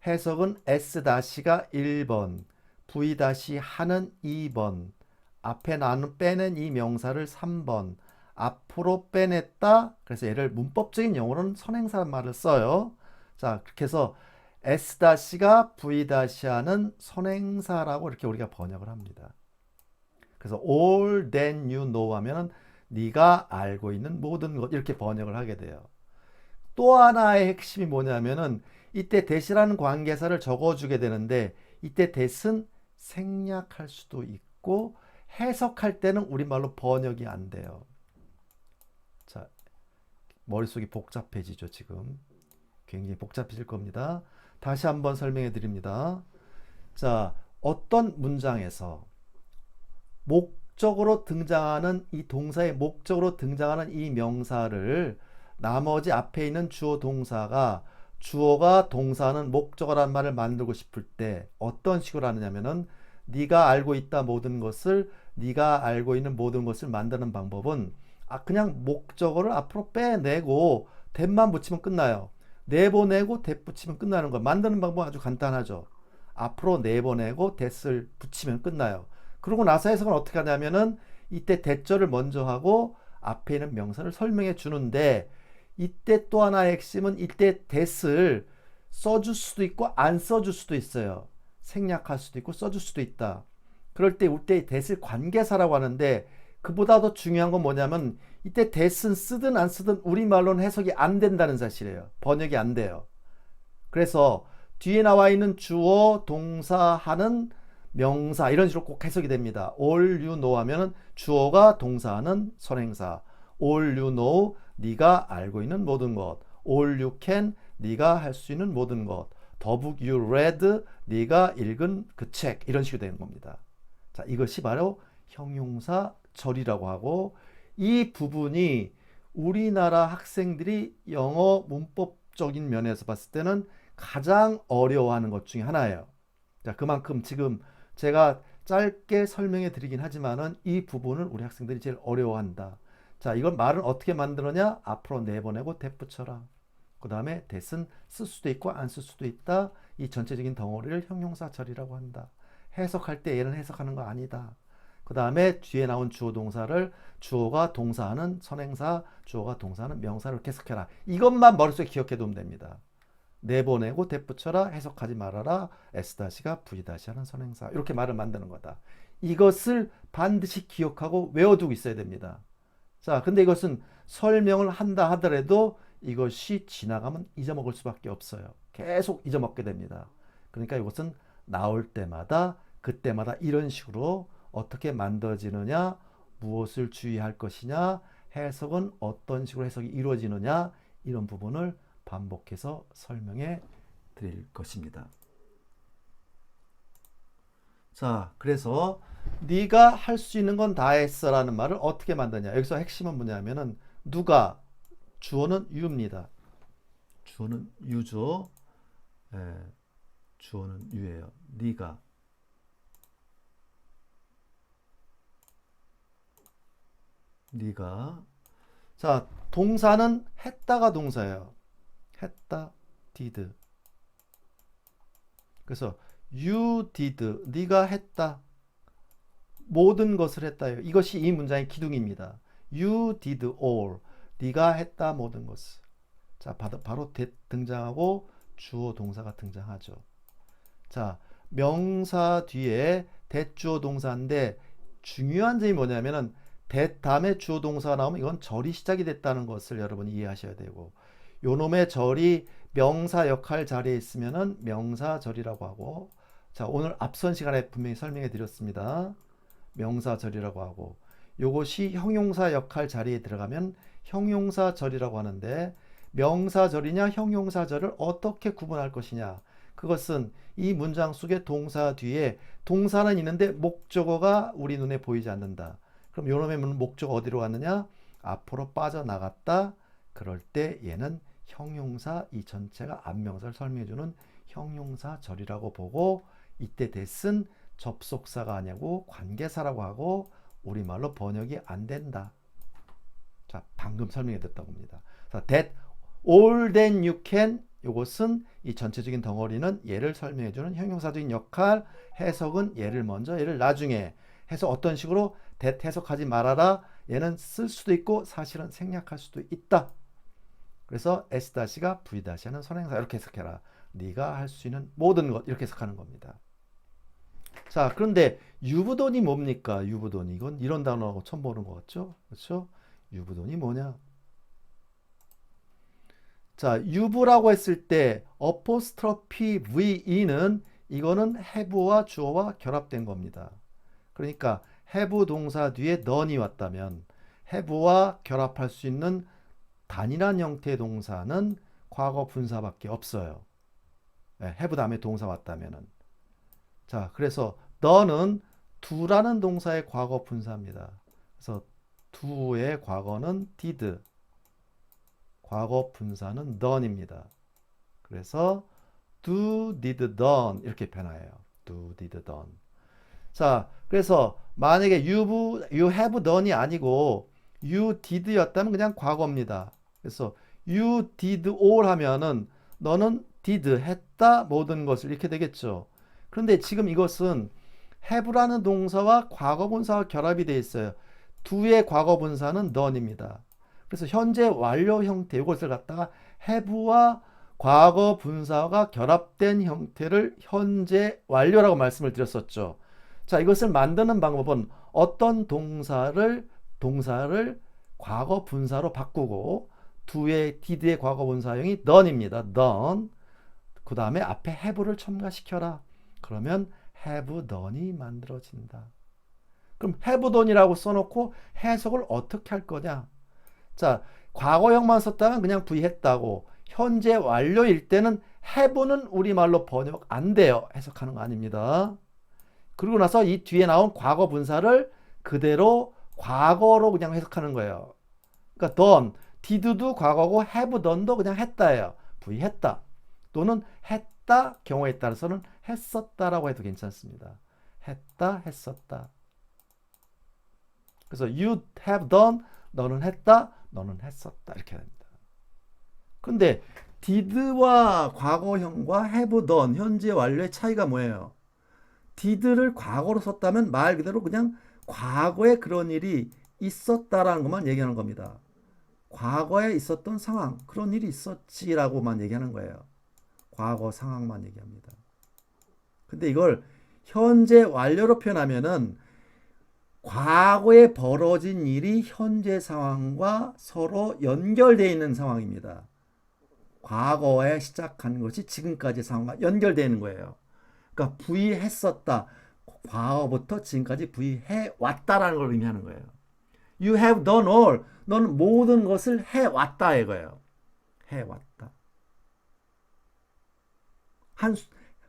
해석은 s-가 1번, v-하는 2번, 앞에 나는 빼낸 이 명사를 3번, 앞으로 빼냈다. 그래서 얘를 문법적인 용어로는 선행사 말을 써요. 자, 그렇게 해서 s-가 v-하는 선행사라고 이렇게 우리가 번역을 합니다. 그래서 all that you know 하면은 네가 알고 있는 모든 것, 이렇게 번역을 하게 돼요. 또 하나의 핵심이 뭐냐면은 이때 that이라는 관계사를 적어주게 되는데, 이때 that은 생략할 수도 있고 해석할 때는 우리말로 번역이 안 돼요. 자, 머릿속이 복잡해지죠. 지금 굉장히 복잡해질 겁니다. 다시 한번 설명해 드립니다. 자, 어떤 문장에서 목적으로 등장하는 이 동사의 목적으로 등장하는 이 명사를 나머지 앞에 있는 주어 동사가 주어가 동사는 목적어란 말을 만들고 싶을 때 어떤 식으로 하느냐면은 네가 알고 있다 모든 것을, 네가 알고 있는 모든 것을 만드는 방법은 그냥 목적어를 앞으로 빼내고 that만 붙이면 끝나요. 내보내고 that 붙이면 끝나는 거. 만드는 방법은 아주 간단하죠. 앞으로 내보내고 that을 붙이면 끝나요. 그러고 나서 해석은 어떻게 하냐면은 이때 that절을 먼저 하고 앞에 있는 명사를 설명해 주는데, 이때 또 하나의 핵심은 이때 that을 써줄 수도 있고 안 써줄 수도 있어요. 생략할 수도 있고 써줄 수도 있다. 그럴 때 이때 that을 관계사라고 하는데, 그보다 더 중요한 건 뭐냐면 이때 that은 쓰든 안 쓰든 우리말로는 해석이 안 된다는 사실이에요. 번역이 안 돼요. 그래서 뒤에 나와 있는 주어, 동사, 하는, 명사 이런 식으로 꼭 해석이 됩니다. all you know 하면은 주어가 동사하는 선행사, all you know 네가 알고 있는 모든 것, all you can 네가 할 수 있는 모든 것, the book you read 네가 읽은 그 책, 이런 식으로 되는 겁니다. 자, 이것이 바로 형용사 절이라고 하고, 이 부분이 우리나라 학생들이 영어 문법적인 면에서 봤을 때는 가장 어려워하는 것 중에 하나예요. 자, 그만큼 지금 제가 짧게 설명해 드리긴 하지만은 이 부분을 우리 학생들이 제일 어려워한다. 자, 이걸 말은 어떻게 만들었냐? 앞으로 내보내고 that 붙여라. 그 다음에 that은 쓸 수도 있고 안 쓸 수도 있다. 이 전체적인 덩어리를 형용사 절이라고 한다. 해석할 때 얘는 해석하는 거 아니다. 그 다음에 뒤에 나온 주어 동사를 주어가 동사하는 선행사, 주어가 동사하는 명사를 이렇게 해석해라. 이것만 머릿속에 기억해 두면 됩니다. 내보내고 that 붙여라, 해석하지 말아라, s-가 v-하는 선행사, 이렇게 말을 만드는 거다. 이것을 반드시 기억하고 외워두고 있어야 됩니다. 자, 근데 이것은 설명을 한다 하더라도 이것이 지나가면 잊어먹을 수밖에 없어요. 계속 잊어먹게 됩니다. 그러니까 이것은 나올 때마다 그때마다 이런 식으로 어떻게 만들어지느냐, 무엇을 주의할 것이냐, 해석은 어떤 식으로 해석이 이루어지느냐, 이런 부분을 반복해서 설명해 드릴 것입니다. 자, 그래서 네가 할 수 있는 건 다 했어라는 말을 어떻게 만드냐. 여기서 핵심은 뭐냐면은 누가, 주어는 you입니다. 주어는 you죠. 예, 주어는 you예요. 네가. 자, 동사는 했다가 동사예요. 했다, did. 그래서 you did, 네가 했다. 모든 것을 했다요. 이것이 이 문장의 기둥입니다. You did all. 네가 했다 모든 것을. 자, 바로 등장하고 주어 동사가 등장하죠. 자, 명사 뒤에 대주어 동사인데 중요한 점이 뭐냐면은 that 다음에 주어 동사가 나오면 이건 절이 시작이 됐다는 것을 여러분이 이해하셔야 되고, 요놈의 절이 명사 역할 자리에 있으면은 명사절이라고 하고, 자, 오늘 앞선 시간에 분명히 설명해 드렸습니다. 명사절이라고 하고, 요것이 형용사 역할 자리에 들어가면 형용사절이라고 하는데, 명사절이냐 형용사절을 어떻게 구분할 것이냐, 그것은 이 문장 속에 동사 뒤에 동사는 있는데 목적어가 우리 눈에 보이지 않는다. 그럼 요놈의 목적어 어디로 갔느냐, 앞으로 빠져나갔다. 그럴 때 얘는 형용사, 이 전체가 안명사를 설명해주는 형용사절이라고 보고, 이때 that은 접속사가 아니고 관계사라고 하고 우리말로 번역이 안 된다. 자, 방금 설명해 드렸다고 봅니다. that all that you can, 이것은 이 전체적인 덩어리는 얘를 설명해주는 형용사적인 역할, 해석은 얘를 먼저 얘를 나중에 해서 어떤 식으로 that 해석하지 말아라. 얘는 쓸 수도 있고 사실은 생략할 수도 있다. 그래서 S-가 V-하는 선행사 이렇게 해석해라. 네가 할 수 있는 모든 것 이렇게 해석하는 겁니다. 자, 그런데 유부돈이 뭡니까? 유부돈이, 이건 이런 단어하고 처음 보는 것 같죠? 그렇죠? 유부돈이 뭐냐? 자, 유부라고 했을 때 어포스트로피 VE는 이거는 have와 주어와 결합된 겁니다. 그러니까 have 동사 뒤에 none이 왔다면 have와 결합할 수 있는 단일한 형태의 동사는 과거 분사밖에 없어요. have 다음에 동사 왔다면은. 자, 그래서 none은 do라는 동사의 과거 분사입니다. 그래서 do의 과거는 did, 과거 분사는 done입니다. 그래서 do, did, done 이렇게 변화해요. do, did, done. 자, 그래서 만약에 you have done이 아니고 you did였다면 그냥 과거입니다. 그래서 you did all 하면은 너는 did 했다 모든 것을 이렇게 되겠죠. 그런데 지금 이것은 have라는 동사와 과거 분사와 결합이 되어 있어요. do의 과거 분사는 done입니다. 그래서 현재 완료 형태 이것을 갖다가 have와 과거 분사가 결합된 형태를 현재 완료라고 말씀을 드렸었죠. 자, 이것을 만드는 방법은 어떤 동사를 과거 분사로 바꾸고 do의 did의 과거 분사형이 done입니다. done. 그 다음에 앞에 have를 첨가시켜라. 그러면 have done이 만들어진다. 그럼 have done이라고 써놓고 해석을 어떻게 할 거냐? 자, 과거형만 썼다면 그냥 V 했다고, 현재 완료일 때는 have는 우리말로 번역 안 돼요. 해석하는 거 아닙니다. 그리고 나서 이 뒤에 나온 과거 분사를 그대로 과거로 그냥 해석하는 거예요. 그러니까 done, did도 과거고 have done도 그냥 했다예요. V 했다. 또는 했다 경우에 따라서는 했었다라고 해도 괜찮습니다. 했다, 했었다. 그래서 you have done, 너는 했다, 너는 했었다 이렇게 됩니다. 근데 did와 과거형과 have done, 현재 완료의 차이가 뭐예요? did를 과거로 썼다면 말 그대로 그냥 과거에 그런 일이 있었다라는 것만 얘기하는 겁니다. 과거에 있었던 상황, 그런 일이 있었지라고만 얘기하는 거예요. 과거 상황만 얘기합니다. 근데 이걸 현재 완료로 표현하면은 과거에 벌어진 일이 현재 상황과 서로 연결되어 있는 상황입니다. 과거에 시작한 것이 지금까지 상황과 연결되어 있는 거예요. 그러니까 부의했었다. 과거부터 지금까지 부의해 왔다라는 걸 의미하는 거예요. You have done all. 너는 모든 것을 해왔다 이거예요. 해왔다. 한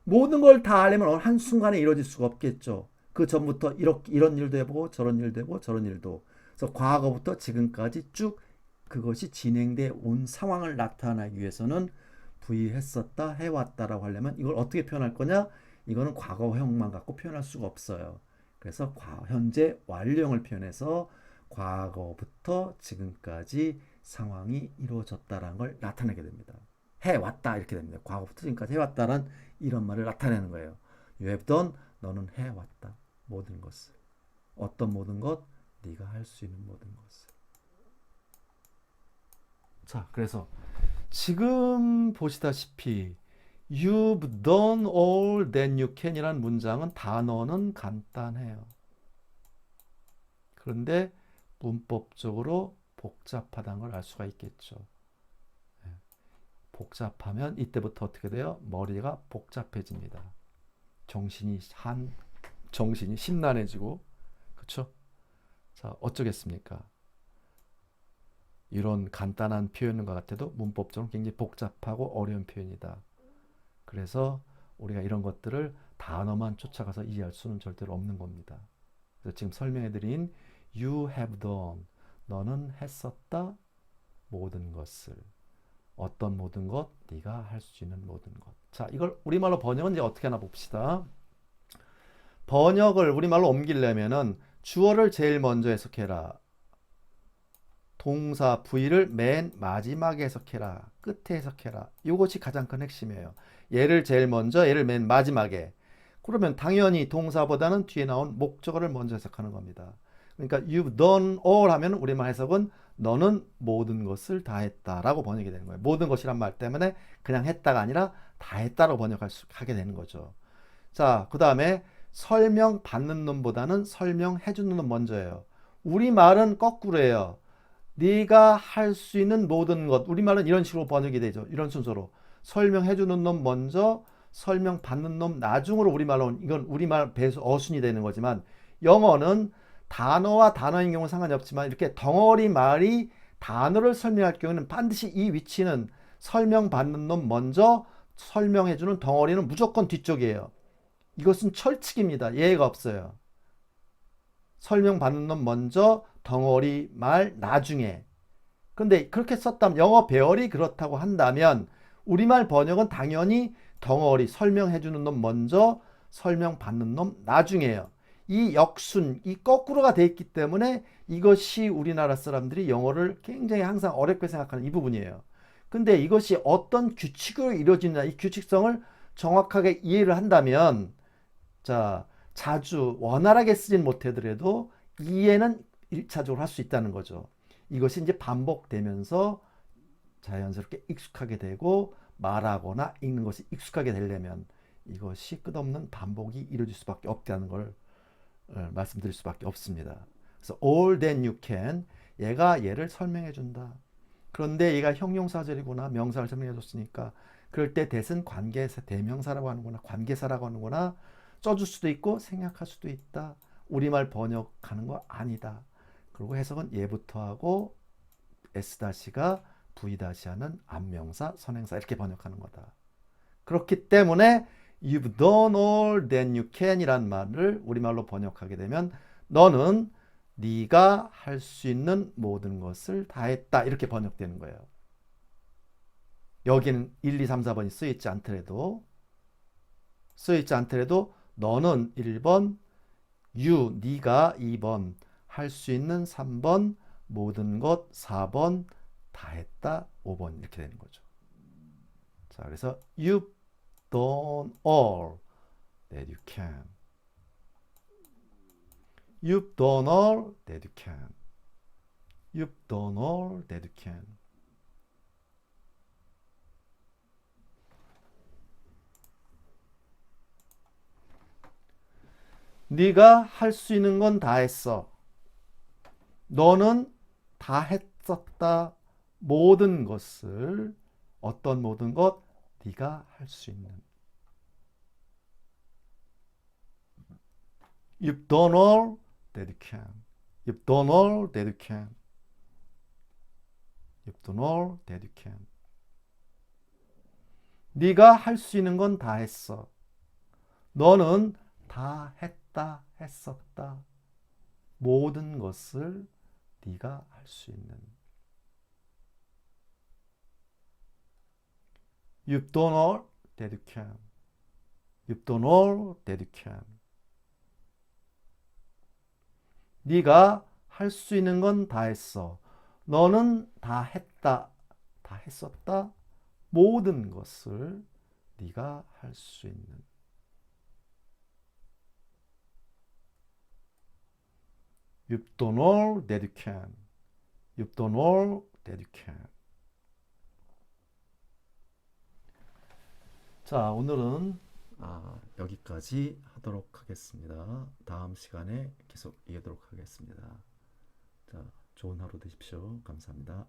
모든 걸 다 하려면 한순간에 이루어질 수가 없겠죠. 그 전부터 이런 일도 해보고 저런 일도 해보고 저런 일도. 그래서 과거부터 지금까지 쭉 그것이 진행돼 온 상황을 나타내기 위해서는 부의했었다, 해왔다라고 하려면 이걸 어떻게 표현할 거냐? 이거는 과거형만 갖고 표현할 수가 없어요. 그래서 현재 완료형을 표현해서 과거부터 지금까지 상황이 이루어졌다라는 걸 나타내게 됩니다. 해왔다 이렇게 됩니다. 과거부터 지금까지 해왔다는 이런 말을 나타내는 거예요. You have done, 너는 해왔다. 모든 것을. 어떤 모든 것? 네가 할 수 있는 모든 것을. 자, 그래서 지금 보시다시피 You've done all that you can 이라는 문장은 단어는 간단해요. 그런데 문법적으로 복잡하다는 걸 알 수가 있겠죠. 복잡하면 이때부터 어떻게 돼요? 머리가 복잡해집니다. 정신이 심란해지고, 그렇죠? 자, 어쩌겠습니까? 이런 간단한 표현과 같아도 문법적으로 굉장히 복잡하고 어려운 표현이다. 그래서 우리가 이런 것들을 단어만 쫓아가서 이해할 수는 절대로 없는 겁니다. 그래서 지금 설명해드린 You have done, 너는 했었다 모든 것을. 어떤 모든 것? 네가 할 수 있는 모든 것. 자, 이걸 우리말로 번역은 이제 어떻게 하나 봅시다. 번역을 우리말로 옮기려면은 주어를 제일 먼저 해석해라. 동사 부위를 맨 마지막에 해석해라. 끝에 해석해라. 이것이 가장 큰 핵심이에요. 얘를 제일 먼저, 얘를 맨 마지막에. 그러면 당연히 동사보다는 뒤에 나온 목적어를 먼저 해석하는 겁니다. 그러니까 you've done all 하면 우리말 해석은 너는 모든 것을 다 했다라고 번역이 되는 거예요. 모든 것이란 말 때문에 그냥 했다가 아니라 다 했다라고 하게 되는 거죠. 자, 그 다음에 설명 받는 놈보다는 설명해 주는 놈 먼저예요. 우리말은 거꾸로예요. 네가 할 수 있는 모든 것. 우리말은 이런 식으로 번역이 되죠. 이런 순서로. 설명해 주는 놈 먼저, 설명 받는 놈 나중으로 우리말로. 이건 우리말 배수 어순이 되는 거지만 영어는 단어와 단어인 경우는 상관이 없지만 이렇게 덩어리 말이 단어를 설명할 경우는 반드시 이 위치는 설명받는 놈 먼저, 설명해주는 덩어리는 무조건 뒤쪽이에요. 이것은 철칙입니다. 예외가 없어요. 설명받는 놈 먼저, 덩어리 말 나중에. 근데 그렇게 썼다면 영어 배열이 그렇다고 한다면 우리말 번역은 당연히 덩어리 설명해주는 놈 먼저, 설명받는 놈 나중에요. 이 역순, 이 거꾸로가 돼 있기 때문에 이것이 우리나라 사람들이 영어를 굉장히 항상 어렵게 생각하는 이 부분이에요. 근데 이것이 어떤 규칙으로 이루어지느냐, 이 규칙성을 정확하게 이해를 한다면, 자, 자주 원활하게 쓰진 못하더라도 이해는 1차적으로 할 수 있다는 거죠. 이것이 이제 반복되면서 자연스럽게 익숙하게 되고 말하거나 읽는 것이 익숙하게 되려면 이것이 끝없는 반복이 이루어질 수밖에 없다는 걸 말씀드릴 수밖에 없습니다. 그래서 all that you can, 얘가 얘를 설명해 준다. 그런데 얘가 형용사절이구나, 명사를 설명해 줬으니까 그럴 때 that은 관계사, 대명사라고 하는구나, 관계사라고 하는구나, 써줄 수도 있고 생략할 수도 있다. 우리말 번역하는 거 아니다. 그리고 해석은 얘부터 하고 S-가 V-하는 안명사, 선행사 이렇게 번역하는 거다. 그렇기 때문에 You've done all that you can 이란 말을 우리말로 번역하게 되면 너는 네가 할 수 있는 모든 것을 다 했다 이렇게 번역되는 거예요. 여기는 1, 2, 3, 4번이 쓰여있지 않더라도 너는 1번, you, 네가 2번, 할 수 있는 3번, 모든 것 4번, 다 했다 5번 이렇게 되는 거죠. 자, 그래서 you've done all that you can. You've done all that you can. You've done all that you can. 네가 할 수 있는 건 다 했어. 너는 다 했었다. 모든 것을, 어떤 모든 것? 네가 할 수 있는. You've done all that you can. You've done all that you can. You've done all that you can. 네가 할 수 있는 건 다 했어. 너는 다 했다, 했었다. 모든 것을 네가 할 수 있는. You've done all that you can. You've done all that you can. 네가 할 수 있는 건 다 했어. 너는 다 했다, 다 했었다. 모든 것을 네가 할 수 있는. You've done all that you can. You've done all that you can. 자, 오늘은 여기까지 하도록 하겠습니다. 다음 시간에 계속 이어도록 하겠습니다. 자, 좋은 하루 되십시오. 감사합니다.